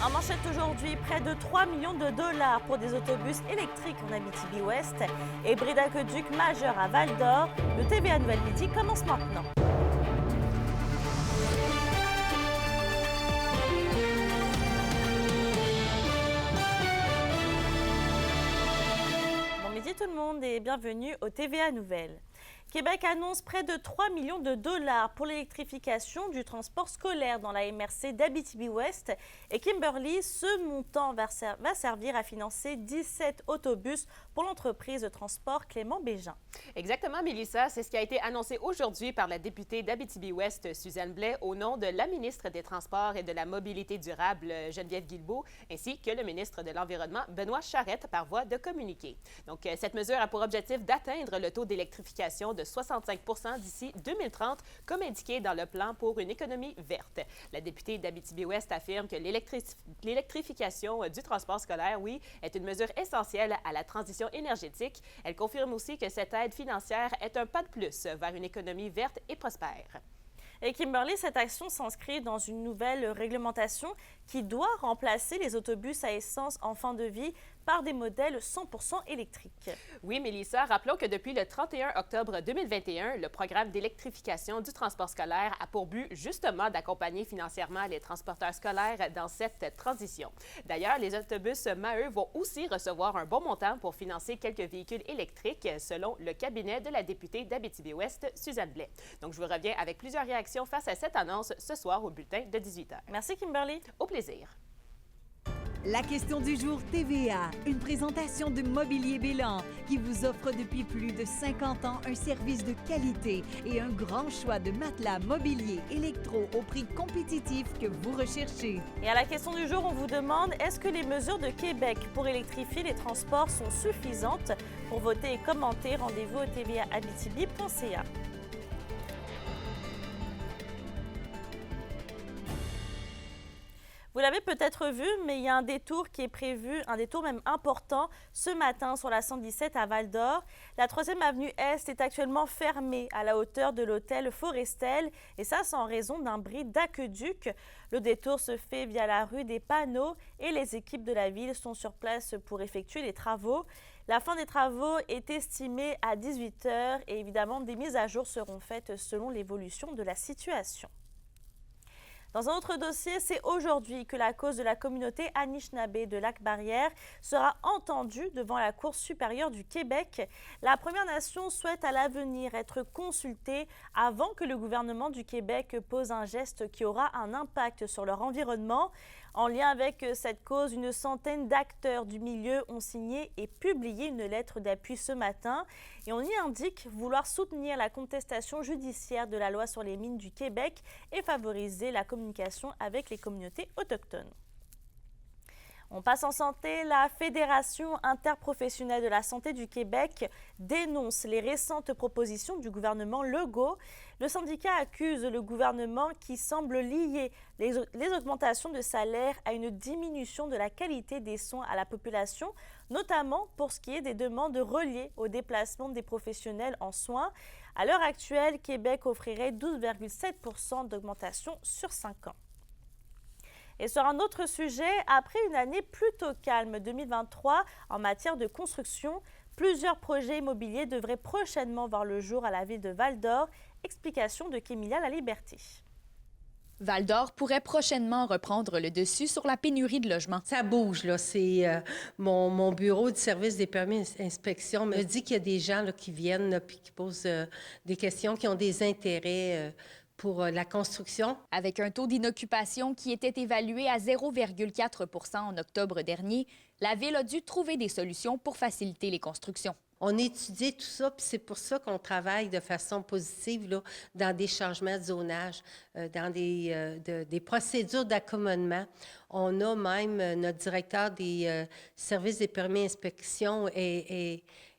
En manchette aujourd'hui, près de 3 millions de dollars pour des autobus électriques en Abitibi-Ouest et bris d'aqueduc majeur à Val-d'Or. Le TVA Nouvelle Midi commence maintenant. Bon midi tout le monde et bienvenue au TVA Nouvelle. Québec annonce près de 3 millions de dollars pour l'électrification du transport scolaire dans la MRC d'Abitibi-Ouest. Et Kimberly, ce montant va servir à financer 17 autobus pour l'entreprise de transport Clément Bégin. Exactement, Mélissa. C'est ce qui a été annoncé aujourd'hui par la députée d'Abitibi-Ouest, Suzanne Blais, au nom de la ministre des Transports et de la Mobilité durable, Geneviève Guilbeault, ainsi que le ministre de l'Environnement, Benoît Charette, par voie de communiqué. Donc, cette mesure a pour objectif d'atteindre le taux d'électrification de 65 % d'ici 2030, comme indiqué dans le plan pour une économie verte. La députée d'Abitibi-Ouest affirme que l'électrification du transport scolaire, oui, est une mesure essentielle à la transition énergétique. Elle confirme aussi que cette aide financière est un pas de plus vers une économie verte et prospère. Et Kimberly, cette action s'inscrit dans une nouvelle réglementation qui doit remplacer les autobus à essence en fin de vie par des modèles 100% électriques. Oui, Mélissa, rappelons que depuis le 31 octobre 2021, le programme d'électrification du transport scolaire a pour but justement d'accompagner financièrement les transporteurs scolaires dans cette transition. D'ailleurs, les autobus MAE vont aussi recevoir un bon montant pour financer quelques véhicules électriques, selon le cabinet de la députée d'Abitibi-Ouest, Suzanne Blais. Donc, je vous reviens avec plusieurs réactions face à cette annonce ce soir au bulletin de 18h. Merci, Kimberly. Au plaisir. La question du jour TVA, une présentation de Mobilier Bélan qui vous offre depuis plus de 50 ans un service de qualité et un grand choix de matelas mobilier électro au prix compétitif que vous recherchez. Et à la question du jour, on vous demande, est-ce que les mesures de Québec pour électrifier les transports sont suffisantes? Pour voter et commenter, rendez-vous au tvaabitibi.ca. Vous l'avez peut-être vu, mais il y a un détour qui est prévu, un détour même important, ce matin sur la 117 à Val-d'Or. La 3e avenue Est est actuellement fermée à la hauteur de l'hôtel Forestel, et ça, c'est en raison d'un bris d'aqueduc. Le détour se fait via la rue des Panneaux et les équipes de la ville sont sur place pour effectuer les travaux. La fin des travaux est estimée à 18h et évidemment, des mises à jour seront faites selon l'évolution de la situation. Dans un autre dossier, c'est aujourd'hui que la cause de la communauté Anishinaabe de Lac-Barrière sera entendue devant la Cour supérieure du Québec. La Première Nation souhaite à l'avenir être consultée avant que le gouvernement du Québec pose un geste qui aura un impact sur leur environnement. En lien avec cette cause, une centaine d'acteurs du milieu ont signé et publié une lettre d'appui ce matin. Et on y indique vouloir soutenir la contestation judiciaire de la loi sur les mines du Québec et favoriser la communication avec les communautés autochtones. On passe en santé. La Fédération interprofessionnelle de la santé du Québec dénonce les récentes propositions du gouvernement Legault. Le syndicat accuse le gouvernement qui semble lier les augmentations de salaire à une diminution de la qualité des soins à la population, notamment pour ce qui est des demandes reliées au déplacement des professionnels en soins. À l'heure actuelle, Québec offrirait 12,7% d'augmentation sur 5 ans. Et sur un autre sujet, après une année plutôt calme 2023 en matière de construction, plusieurs projets immobiliers devraient prochainement voir le jour à la ville de Val-d'Or. Explication de Kémilia Laliberté. Val-d'Or pourrait prochainement reprendre le dessus sur la pénurie de logements. Ça bouge, là. C'est mon bureau du service des permis d'inspection me dit qu'il y a des gens là, qui viennent là, puis qui posent des questions, qui ont des intérêts pour la construction. Avec un taux d'inoccupation qui était évalué à 0,4 % en octobre dernier, la Ville a dû trouver des solutions pour faciliter les constructions. On étudie tout ça, puis c'est pour ça qu'on travaille de façon positive là, dans des changements de zonage, dans des procédures d'accommodement. On a même notre directeur des services des permis d'inspection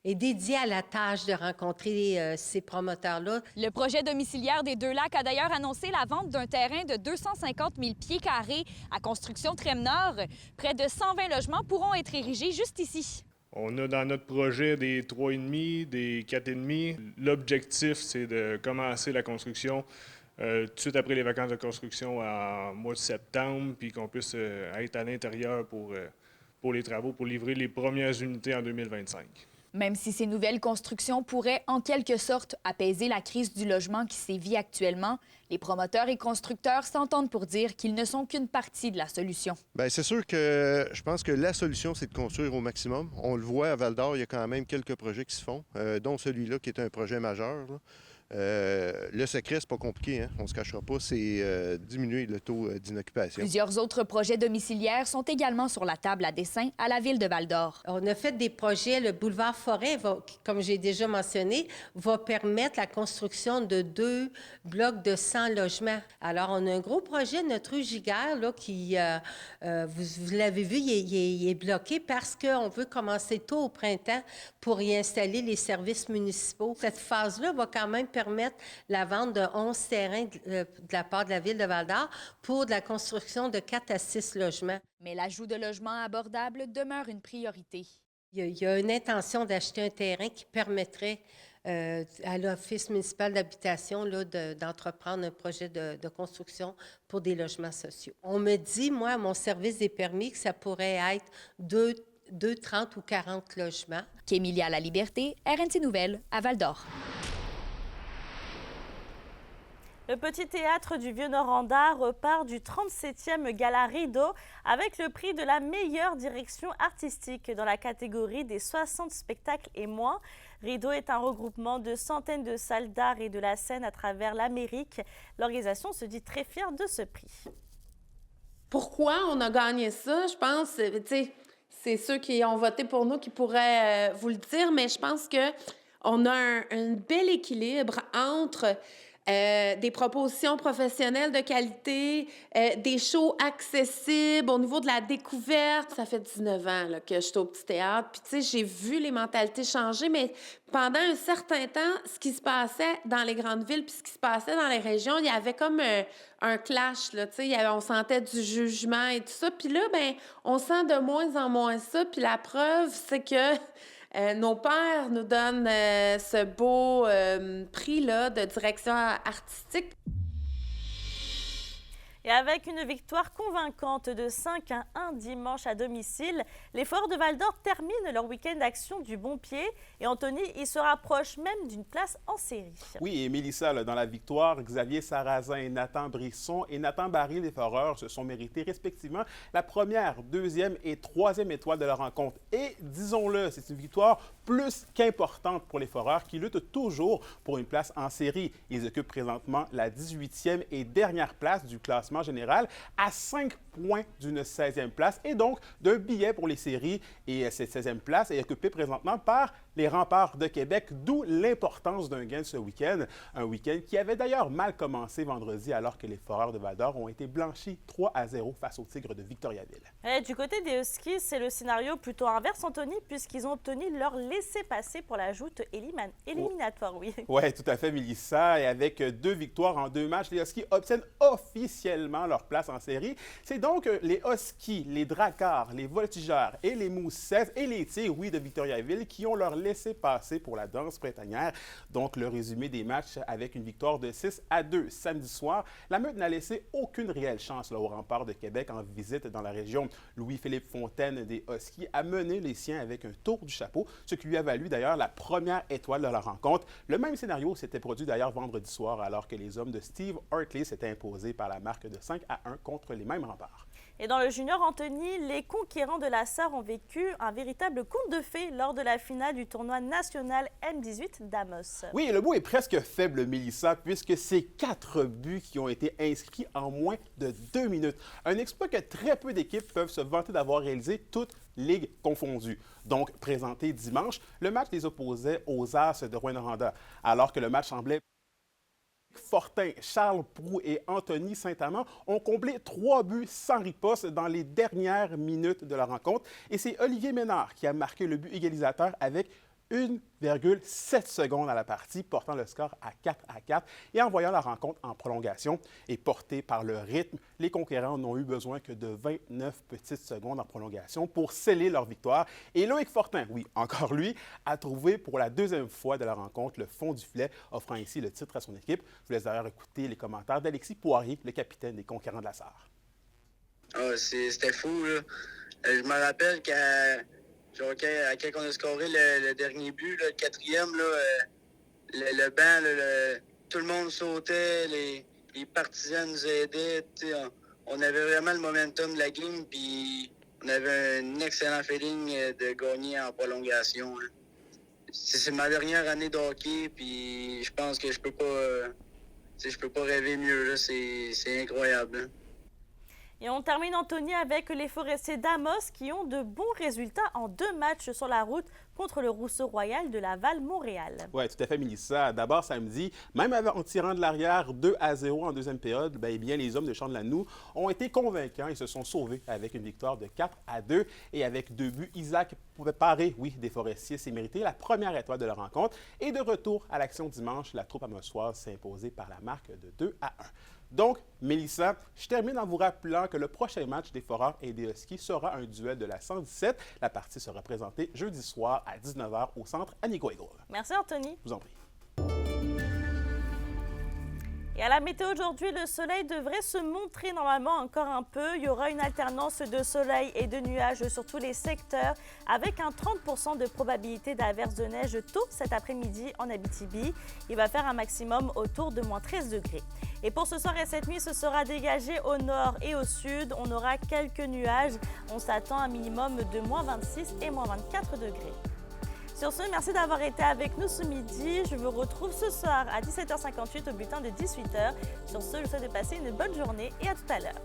est dédié à la tâche de rencontrer ces promoteurs-là. Le projet domiciliaire des Deux-Lacs a d'ailleurs annoncé la vente d'un terrain de 250 000 pieds carrés à Construction Trem-Nord. Près de 120 logements pourront être érigés juste ici. On a dans notre projet des 3,5, des 4,5. L'objectif, c'est de commencer la construction tout de suite après les vacances de construction en mois de septembre, puis qu'on puisse être à l'intérieur pour les travaux, pour livrer les premières unités en 2025. Même si ces nouvelles constructions pourraient en quelque sorte apaiser la crise du logement qui sévit actuellement, les promoteurs et constructeurs s'entendent pour dire qu'ils ne sont qu'une partie de la solution. Bien, c'est sûr que je pense que la solution, c'est de construire au maximum. On le voit à Val-d'Or, il y a quand même quelques projets qui se font, dont celui-là qui est un projet majeur, là. Le secret, c'est pas compliqué, hein? On se cachera pas, c'est diminuer le taux d'inoccupation. Plusieurs autres projets domiciliaires sont également sur la table à dessein à la ville de Val-d'Or. On a fait des projets, le boulevard Forêt, comme j'ai déjà mentionné, va permettre la construction de 2 blocs de 100 logements. Alors, on a un gros projet, notre rue Giguère, là, qui, vous l'avez vu, il est bloqué parce qu'on veut commencer tôt au printemps pour y installer les services municipaux. Cette phase-là va quand même permettre la vente de 11 terrains de la part de la ville de Val-d'Or pour de la construction de 4 à 6 logements. Mais l'ajout de logements abordables demeure une priorité. Il y a une intention d'acheter un terrain qui permettrait à l'Office municipal d'habitation d'entreprendre un projet de construction pour des logements sociaux. On me dit, moi, à mon service des permis, que ça pourrait être 30 ou 40 logements. Kémilia La Liberté, RNC Nouvelles, à Val-d'Or. Le petit théâtre du Vieux-Noranda repart du 37e Gala Rideau avec le prix de la meilleure direction artistique dans la catégorie des 60 spectacles et moins. Rideau est un regroupement de centaines de salles d'art et de la scène à travers l'Amérique. L'organisation se dit très fière de ce prix. Pourquoi on a gagné ça? Je pense, tu sais, c'est ceux qui ont voté pour nous qui pourraient vous le dire, mais je pense qu'on a un bel équilibre entre des propositions professionnelles de qualité, des shows accessibles au niveau de la découverte. Ça fait 19 ans là, que je suis au petit théâtre. Puis, tu sais, j'ai vu les mentalités changer, mais pendant un certain temps, ce qui se passait dans les grandes villes puis ce qui se passait dans les régions, il y avait comme un clash, là, tu sais, on sentait du jugement et tout ça. Puis là, ben, on sent de moins en moins ça. Puis la preuve, c'est que nos pères nous donnent ce beau prix-là de direction artistique. Et avec une victoire convaincante de 5-1 dimanche à domicile, les Foreurs de Val-d'Or terminent leur week-end d'action du bon pied. Et Anthony, il se rapproche même d'une place en série. Oui, et Mélissa, là, dans la victoire, Xavier Sarrazin, Nathan Brisson et Nathan Barry, les Foreurs, se sont mérités respectivement la première, deuxième et troisième étoile de la rencontre. Et disons-le, c'est une victoire plus qu'importante pour les Foreurs qui luttent toujours pour une place en série. Ils occupent présentement la 18e et dernière place du classement général à 5 points d'une 16e place et donc d'un billet pour les séries. Et cette 16e place est occupée présentement par les Remparts de Québec, d'où l'importance d'un gain ce week-end. Un week-end qui avait d'ailleurs mal commencé vendredi alors que les Foreurs de Val-d'Or ont été blanchis 3-0 face aux Tigres de Victoriaville. Et du côté des Huskies, c'est le scénario plutôt inverse, Anthony, puisqu'ils ont obtenu leur laissez-passer pour la joute éliminatoire. Oui, tout à fait, Mélissa. Et avec 2 victoires en 2 matchs, les Huskies obtiennent officiellement leur place en série. C'est donc les Huskies, les Dracars, les Voltigeurs et les Moussettes et les Tigres, de Victoriaville qui ont leur laissez-passer pour la danse printanière. Donc, le résumé des matchs avec une victoire de 6-2 samedi soir. La Meute n'a laissé aucune réelle chance aux Remparts de Québec en visite dans la région. Louis-Philippe Fontaine des Huskies a mené les siens avec un tour du chapeau, ce qui lui a valu d'ailleurs la première étoile de la rencontre. Le même scénario s'était produit d'ailleurs vendredi soir alors que les hommes de Steve Hartley s'étaient imposés par la marque de 5-1 contre les mêmes Remparts. Et dans le junior, Anthony, les conquérants de la Sarre ont vécu un véritable conte de fées lors de la finale du tournoi national M18 d'Amos. Oui, le mot est presque faible, Mélissa, puisque c'est 4 buts qui ont été inscrits en moins de 2 minutes. Un exploit que très peu d'équipes peuvent se vanter d'avoir réalisé, toutes ligues confondues. Donc, présenté dimanche, le match les opposait aux As de Rouyn-Noranda, alors que le match semblait Fortin, Charles Proulx et Anthony Saint-Amand ont comblé 3 buts sans riposte dans les dernières minutes de la rencontre. Et c'est Olivier Ménard qui a marqué le but égalisateur avec 1,7 secondes à la partie, portant le score à 4-4 et envoyant la rencontre en prolongation. Et portés par le rythme, les conquérants n'ont eu besoin que de 29 petites secondes en prolongation pour sceller leur victoire. Et Loïc Fortin, oui, encore lui, a trouvé pour la deuxième fois de la rencontre le fond du filet, offrant ainsi le titre à son équipe. Je vous laisse d'ailleurs écouter les commentaires d'Alexis Poirier, le capitaine des conquérants de la Sarre. Ah, c'était fou, là. Je me rappelle quand on a scoré le dernier but, là, le quatrième, là, le banc, là, tout le monde sautait, les partisans nous aidaient. On avait vraiment le momentum de la game, puis on avait un excellent feeling de gagner en prolongation. Là. C'est ma dernière année de hockey, puis je pense que je peux pas rêver mieux. Là. C'est incroyable. Hein. Et on termine, Anthony, avec les Forestiers d'Amos qui ont de bons résultats en 2 matchs sur la route contre le Rousseau Royal de Laval-Montréal. Oui, tout à fait, Mélissa. D'abord, samedi, même en tirant de l'arrière 2-0 en deuxième période, bien, les hommes de Chandelanoux ont été convaincants et se sont sauvés avec une victoire de 4-2. Et avec 2 buts, Isaac Paré, oui, des Forestiers, s'est mérité la première étoile de la rencontre. Et de retour à l'action dimanche, la troupe amassoise s'est imposée par la marque de 2-1. Donc, Mélissa, je termine en vous rappelant que le prochain match des Foreurs et des Huskies sera un duel de la 117. La partie sera présentée jeudi soir à 19h au centre Agnico-Eagle. Merci, Anthony. Je vous en prie. Et à la météo aujourd'hui, le soleil devrait se montrer normalement encore un peu. Il y aura une alternance de soleil et de nuages sur tous les secteurs avec un 30% de probabilité d'averse de neige tôt cet après-midi en Abitibi. Il va faire un maximum autour de moins 13 degrés. Et pour ce soir et cette nuit, ce sera dégagé au nord et au sud. On aura quelques nuages. On s'attend à un minimum de moins 26 et moins 24 degrés. Sur ce, merci d'avoir été avec nous ce midi. Je vous retrouve ce soir à 17h58 au bulletin de 18h. Sur ce, je vous souhaite de passer une bonne journée et à tout à l'heure.